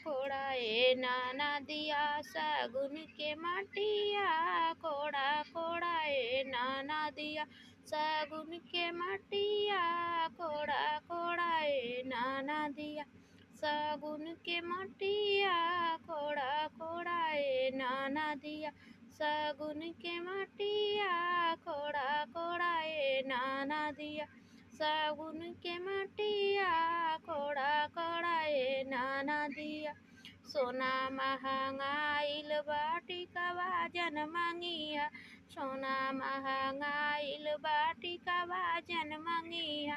कोड़ा ए नाना दिया सागुन के माटिया कोड़ा कोड़ा ए नाना दिया सागुन के माटिया कोड़ा कोड़ा ए नाना दिया सागुन के माटिया कोड़ा कोड़ा ए नाना दिया सागुन के माटिया कोड़ा कोड़ा ए नाना दिया सागुन के माटिया कोड़ा कोड़ा ए नाना दिया सोना महंगाइल बाटी का वजन मंगिया सोना महंगाइल बाटी का वजन मंगिया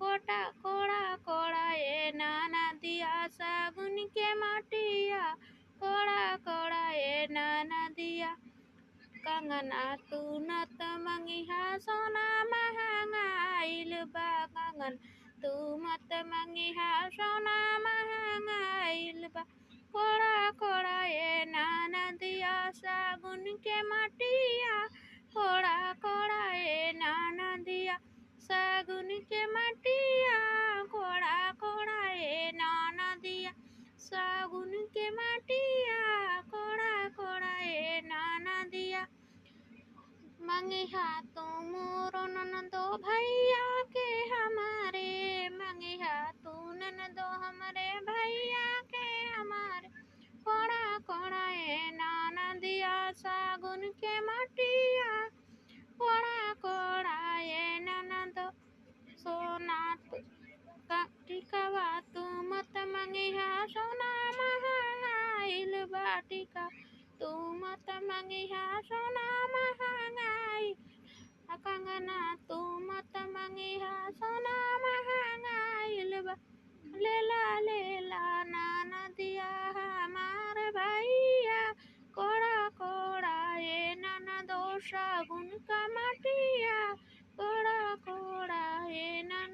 कोटा कोड़ा कोड़ा ए नाना दिया सागुन के माटिया कोड़ा कोड़ा ए नाना दिया कंगना तू नत मंगिहा सोना महंगाइल बा कंगन तू मत मंगिहा सोना महंगाइल बा कोड़ा कोड़ा ए नाना दिया सागुन के माटिया कोड़ा कोड़ा ए नाना दिया सागुन के माटिया कोड़ा कोड़ा ए नाना दिया सागुन के माटिया कोड़ा कोड़ा ए नाना दिया मंगिहा तू मोरो ननदो भैया के हमारे मंगिहा तू ननदो हमारे भैया के हमारे कोड़ा कोड़ा ए नाना दिया सागुन के माटिया कोड़ा कोड़ा ए ननदो सोना टिकावा तू मत मंगिहा सोना महंगाइल बाटिका तू मत मंगिहा सोना महंगाई कंगना तू मत मंगिहा सोना महंगाइल बा लेला लेला नाना दिया हमार भैया कोड़ा कोड़ा ए नाना दो सागुन का माटिया कोड़ा कोड़ा ए नाना